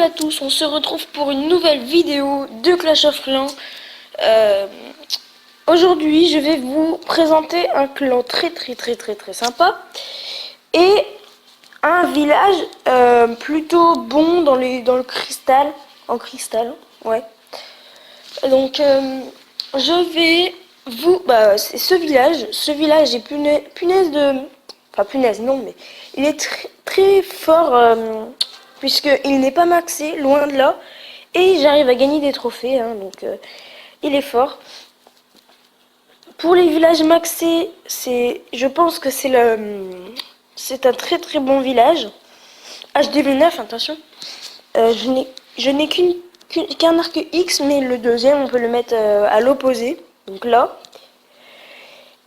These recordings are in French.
à tous, on se retrouve pour une nouvelle vidéo de Clash of Clans. Aujourd'hui, je vais vous présenter un clan très sympa et un village plutôt bon dans le cristal, en cristal, ouais. Donc, je vais vous, c'est ce village est punaise de, enfin punaise non, mais il est très fort puisqu'il n'est pas maxé, loin de là, et j'arrive à gagner des trophées, hein, donc il est fort. Pour les villages maxés, je pense que c'est un très bon village. HDV9, attention. Je n'ai qu'un arc X, mais le deuxième, on peut le mettre à l'opposé, donc là.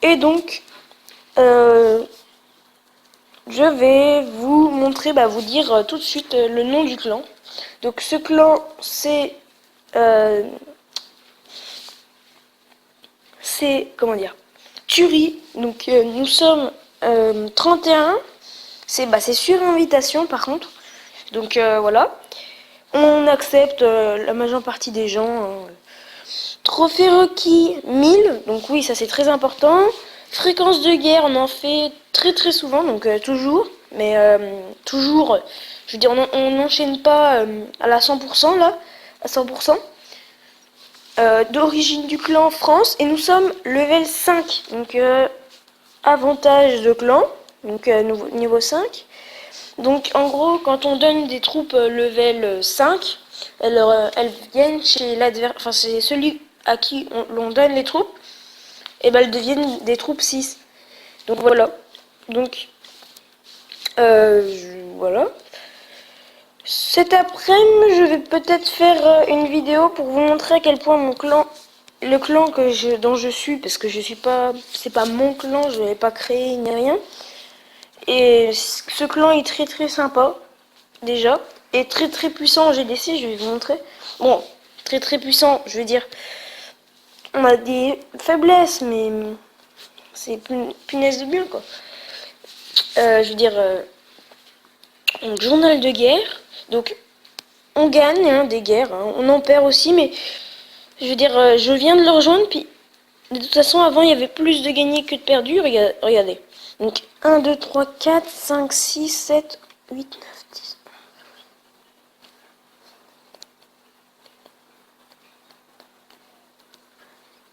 Et donc, je vais vous montrer, vous dire tout de suite le nom du clan. Donc ce clan, comment dire, Turi. Donc nous sommes 31. C'est sur invitation par contre. Donc voilà. On accepte la majeure partie des gens. Trophée requis 1000. Donc oui, ça c'est très important. Fréquence de guerre, on en fait très souvent, donc toujours. Mais toujours, je veux dire, on n'enchaîne pas à la 100% là, à 100%. D'origine du clan France, et nous sommes level 5. Donc avantage de clan, donc niveau 5. Donc en gros, quand on donne des troupes level 5, elles viennent chez l'adversaire, enfin c'est celui à qui l'on donne les troupes, et elles deviennent des troupes 6. Donc voilà. Donc voilà. Cet après-midi, je vais peut-être faire une vidéo pour vous montrer à quel point mon clan, le clan dont je suis, parce que je suis pas, c'est pas mon clan, je l'ai pas créé ni rien. Et ce clan est très sympa, déjà, et très puissant en GDC, je vais vous montrer. Bon, très puissant, je veux dire, on a des faiblesses, mais c'est punaise de bien, quoi. Je veux dire, donc, journal de guerre, donc on gagne hein, des guerres, hein, on en perd aussi, mais je veux dire, je viens de le rejoindre, puis de toute façon, avant, il y avait plus de gagnés que de perdus, regardez. Donc 1, 2, 3, 4, 5, 6, 7, 8, 9, 10.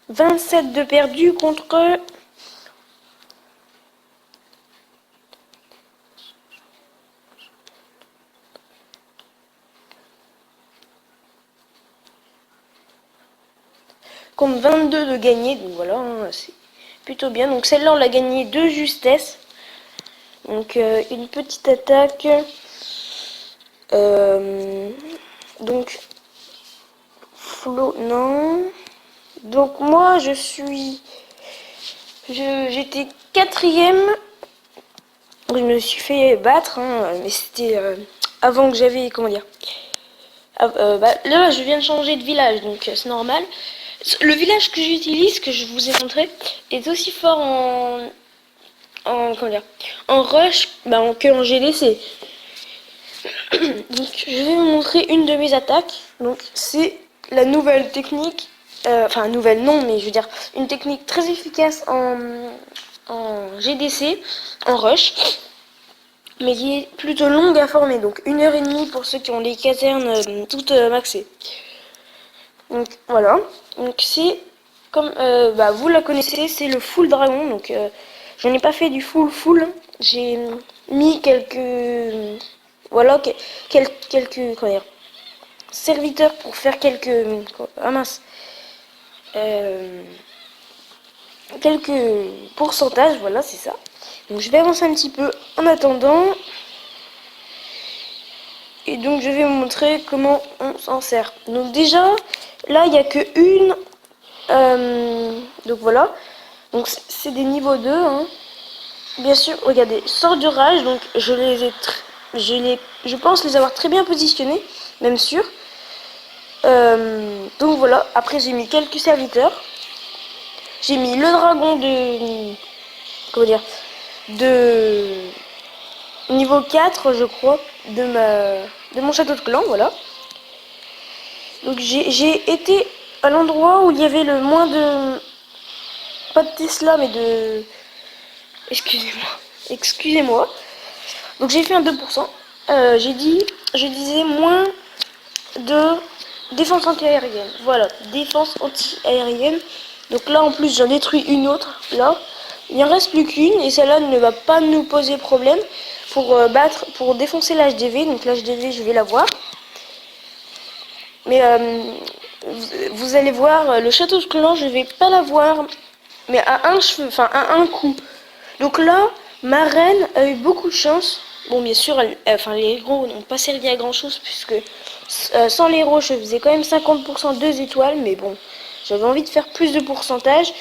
27 de perdus contre... Contre 22 de gagnés, donc voilà, hein, c'est plutôt bien. Donc celle-là, on l'a gagnée de justesse. Donc une petite attaque. Donc Flo, non. Donc moi, j'étais quatrième. Je me suis fait battre, hein, mais c'était avant que j'avais, comment dire. Là, je viens de changer de village, donc c'est normal. Le village que j'utilise, que je vous ai montré, est aussi fort comment dire, en rush que en GDC. Donc je vais vous montrer une de mes attaques. Donc c'est la nouvelle technique, enfin nouvelle non, mais je veux dire une technique très efficace en GDC, en rush, mais qui est plutôt longue à former. Donc 1h30 pour ceux qui ont les casernes toutes maxées. Donc voilà. Donc c'est comme vous la connaissez, c'est le full dragon. Donc je n'ai pas fait du full. J'ai mis quelques voilà quelques comment dire, serviteurs pour faire quelques quelques pourcentages. Voilà, c'est ça. Donc je vais avancer un petit peu en attendant. Et donc je vais vous montrer comment on s'en sert. Donc déjà, là il n'y a que une. Donc voilà. Donc c'est des niveaux 2. Hein. Bien sûr, regardez, sort du rage. Donc je pense les avoir très bien positionnés, même sûr. Donc voilà. Après j'ai mis quelques serviteurs. J'ai mis le dragon de comment dire de niveau 4 je crois. de mon château de clan, voilà. Donc j'ai été à l'endroit où il y avait le moins de... Pas de Tesla, mais de... Excusez-moi. Excusez-moi. Donc j'ai fait un 2%. Je disais moins de défense anti-aérienne. Voilà, défense anti-aérienne. Donc là en plus j'en détruis une autre. Là, il en reste plus qu'une et celle-là ne va pas nous poser problème pour défoncer l'HDV. Donc l'HDV je vais la voir. Mais vous allez voir, le château de clan je vais pas la voir. Mais à un cheveu, enfin à un coup. Donc là, ma reine a eu beaucoup de chance. Bon, bien sûr, les héros n'ont pas servi à grand chose puisque sans les héros, je faisais quand même 50% 2 étoiles. Mais bon, j'avais envie de faire plus de pourcentage.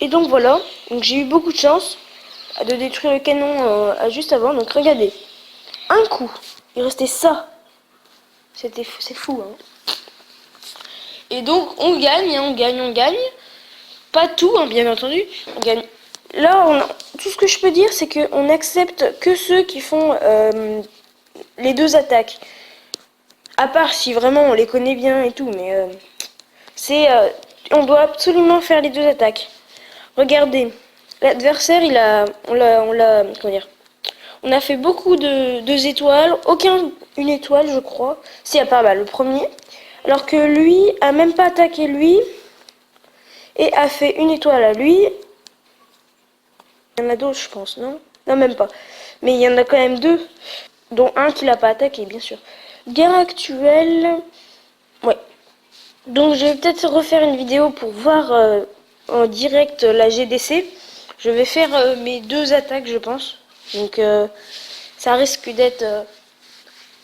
Et donc voilà, donc j'ai eu beaucoup de chance de détruire le canon juste avant. Donc regardez, un coup, il restait ça. C'est fou, hein. Et donc on gagne, hein, on gagne. Pas tout, hein, bien entendu. On gagne. Là, tout ce que je peux dire, c'est qu'on accepte que ceux qui font les deux attaques. À part si vraiment on les connaît bien et tout, mais on doit absolument faire les deux attaques. Regardez, l'adversaire, comment dire, on a fait beaucoup de 2 étoiles, aucun une étoile, je crois. Si, à part le premier. Alors que lui a même pas attaqué lui et a fait une étoile à lui. Il y en a d'autres, je pense, non? Non, même pas. Mais il y en a quand même 2, dont un qui l'a pas attaqué, bien sûr. Guerre actuelle... Ouais. Donc, je vais peut-être refaire une vidéo pour voir en direct la GDC. Je vais faire mes 2 attaques, je pense. Donc, ça risque d'être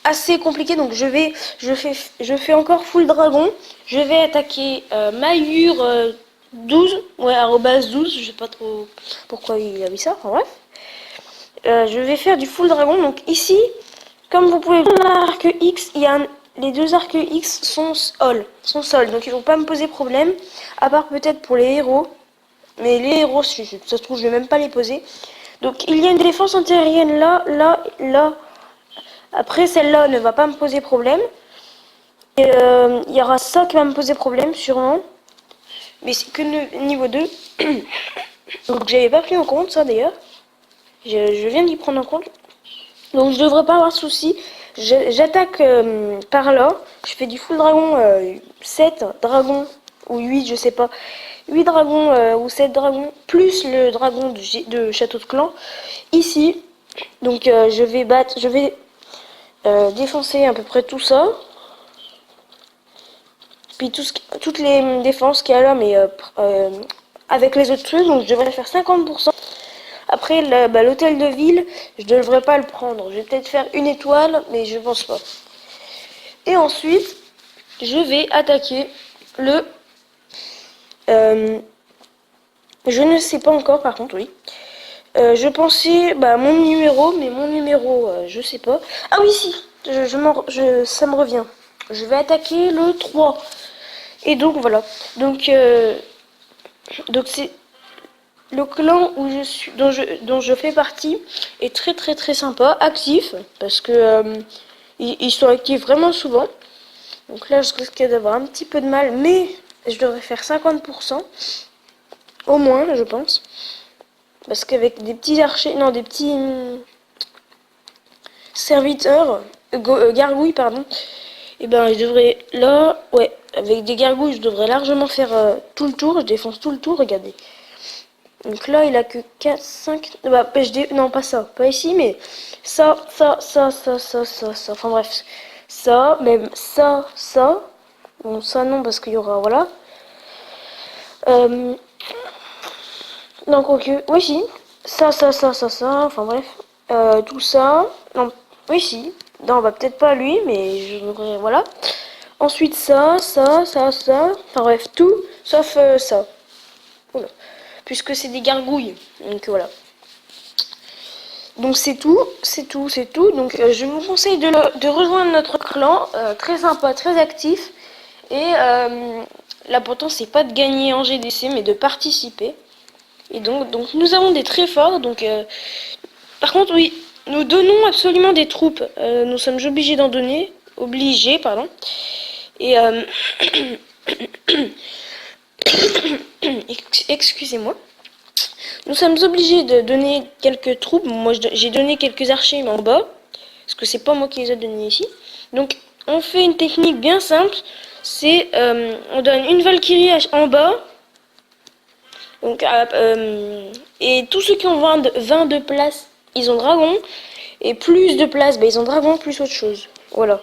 assez compliqué. Donc, je fais encore full dragon. Je vais attaquer Mayur 12, ouais, @12, je sais pas trop pourquoi il a mis ça, enfin bref. Je vais faire du full dragon, donc ici, comme vous pouvez voir, l'arc X, les 2 arcs X sont sol, donc ils vont pas me poser problème, à part peut-être pour les héros, mais les héros, ça se trouve, je vais même pas les poser. Donc il y a une défense antiaérienne là, après celle-là ne va pas me poser problème, et il y aura ça qui va me poser problème, sûrement. Mais c'est que niveau 2. Donc j'avais pas pris en compte ça d'ailleurs. Je viens d'y prendre en compte. Donc je devrais pas avoir de soucis. J'attaque par là. Je fais du full dragon 7 dragons ou 8, je sais pas. 8 dragons ou 7 dragons plus le dragon de château de clan ici. Donc je vais défoncer à peu près tout ça. Puis toutes les défenses qu'il y a là, mais avec les autres trucs, donc je devrais faire 50%. Après, l'hôtel de ville, je ne devrais pas le prendre. Je vais peut-être faire une étoile, mais je pense pas. Et ensuite, je vais attaquer le... je ne sais pas encore, par contre, oui. Je pensais, mon numéro, mais mon numéro, je sais pas. Ah oui, si, ça me revient. Je vais attaquer le 3. Et donc voilà. Donc c'est le clan où je suis, dont je fais partie est très très très sympa, actif, parce que ils sont actifs vraiment souvent. Donc là, je risque d'avoir un petit peu de mal, mais je devrais faire 50%, au moins, je pense. Parce qu'avec des petits archers, non, des petits serviteurs, gargouilles, pardon, et ben je devrais, là, ouais, avec des gargouilles, je devrais largement faire tout le tour, je défonce tout le tour, regardez. Donc là, il a que 4, 5... Non, pas ça. Pas ici, mais ça. Enfin bref. Ça, même ça. Bon, ça non, parce qu'il y aura... Voilà. Non, quoique... Oui, si. Ça. Enfin bref. Tout ça. Non, oui, si. Non, bah peut-être pas lui, mais je voudrais... Voilà. Ensuite, ça. Enfin bref, tout, sauf ça. Oula. Puisque c'est des gargouilles. Donc voilà. Donc c'est tout. Donc je vous conseille de rejoindre notre clan, très sympa, très actif. Et l'important c'est pas de gagner en GDC, mais de participer. Et donc nous avons des très forts. Donc par contre oui, nous donnons absolument des troupes. Nous sommes obligés d'en donner. Obligés, pardon. Et excusez-moi. Nous sommes obligés de donner quelques troupes. Moi, j'ai donné quelques archers mais en bas. Parce que c'est pas moi qui les ai donnés ici. Donc, on fait une technique bien simple. C'est, on donne une Valkyrie en bas. Donc, et tous ceux qui ont 20 de place, ils ont dragon. Et plus de place, ils ont dragon plus autre chose. Voilà.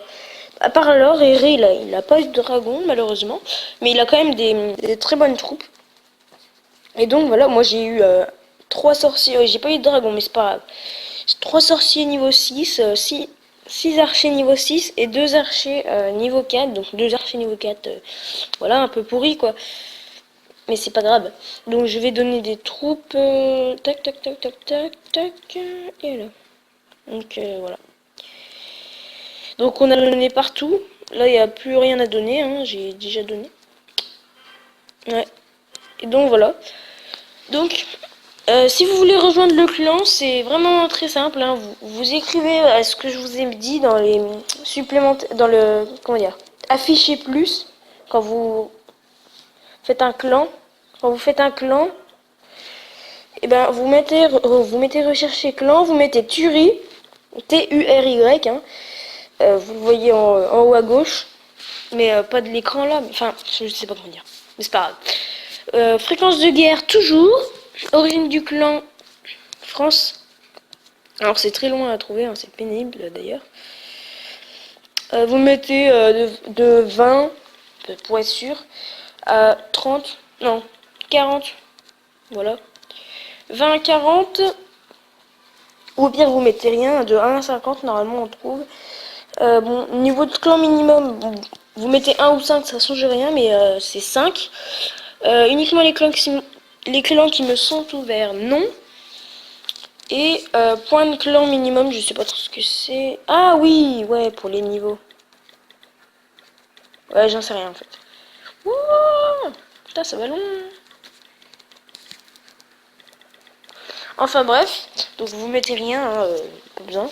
À part alors, Heré, il a pas eu de dragon, malheureusement. Mais il a quand même des très bonnes troupes. Et donc, voilà, moi j'ai eu 3 sorciers. J'ai pas eu de dragon, mais c'est pas grave. 3 sorciers niveau 6, 6 archers niveau 6 et 2 archers niveau 4. Donc 2 archers niveau 4, voilà, un peu pourri quoi. Mais c'est pas grave. Donc je vais donner des troupes. Tac, tac, tac, tac, tac, tac. Et là. Donc voilà. Donc on a donné partout. Là il n'y a plus rien à donner. Hein. J'ai déjà donné. Ouais. Et donc voilà. Donc si vous voulez rejoindre le clan, c'est vraiment très simple. Hein. Vous écrivez ce que je vous ai dit dans les supplémentaires, dans le comment dire, afficher plus quand vous faites un clan. Quand vous faites un clan, et ben vous mettez rechercher clan, vous mettez Turi, T-U-R-Y. Hein. Vous le voyez en haut à gauche, mais pas de l'écran là. Enfin, je sais pas comment dire, mais c'est pas grave. Fréquence de guerre toujours. Origine du clan France. Alors c'est très loin à trouver, hein, c'est pénible d'ailleurs. Vous mettez de 20 pour être sûr à 30, non 40, voilà. 20 à 40, ou au pire vous mettez rien, de 1 à 50 normalement on trouve. Bon, niveau de clan minimum, vous mettez 1 ou 5, ça change rien, mais c'est 5. Uniquement les clans qui me sont ouverts, non. Et point de clan minimum, je sais pas trop ce que c'est. Ah oui, ouais, pour les niveaux. Ouais, j'en sais rien en fait. Wouah, putain, ça va long. Enfin bref, donc vous mettez rien, hein, pas besoin.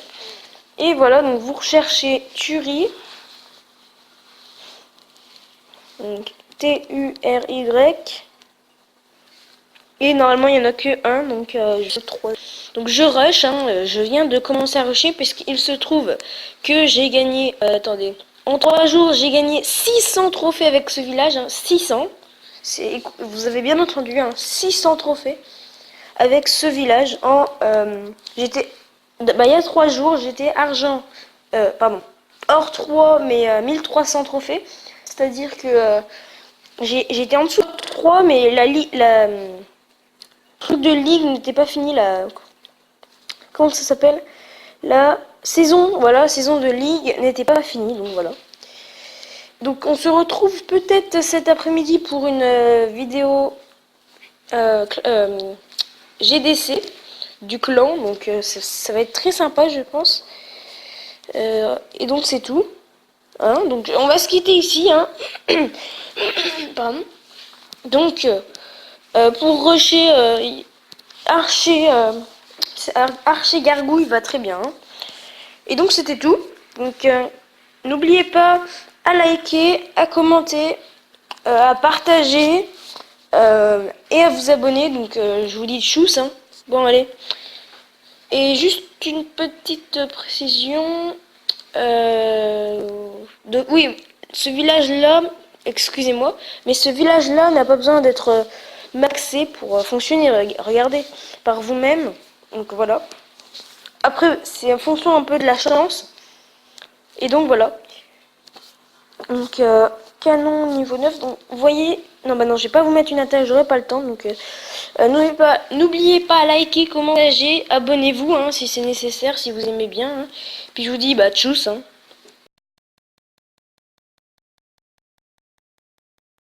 Et voilà, donc vous recherchez Turi. Donc T-U-R-Y. Et normalement il n'y en a que un, donc je 3. Donc je rush, hein, je viens de commencer à rusher puisqu'il se trouve que j'ai gagné, attendez, en 3 jours j'ai gagné 600 trophées avec ce village, hein, 600. Vous avez bien entendu, hein, 600 trophées avec ce village. J'étais, il y a 3 jours j'étais argent, pardon, hors 3 mais 1300 trophées. C'est-à-dire que j'étais en dessous de 3 mais la truc de ligue n'était pas fini là. Comment ça s'appelle? La saison, voilà, saison de ligue n'était pas finie, donc voilà. Donc on se retrouve peut-être cet après-midi pour une vidéo GDC du clan, donc ça va être très sympa je pense. Et donc c'est tout. Hein, donc on va se quitter ici. Hein. Pardon. Donc pour rusher Archer Gargouille va très bien. Hein. Et donc c'était tout. Donc n'oubliez pas à liker, à commenter, à partager et à vous abonner. Donc je vous dis tchuss. Hein. Bon allez. Et juste une petite précision. Oui, ce village-là, excusez-moi, mais ce village-là n'a pas besoin d'être maxé pour fonctionner. Regardez par vous-même. Donc voilà. Après, c'est en fonction un peu de la chance. Et donc voilà. Donc canon niveau 9. Donc vous voyez. Non bah non, je vais pas vous mettre une attaque, j'aurai pas le temps. Donc n'oubliez pas à liker, commenter, abonnez-vous hein, si c'est nécessaire, si vous aimez bien. Hein. Puis je vous dis bah tchuss. Hein.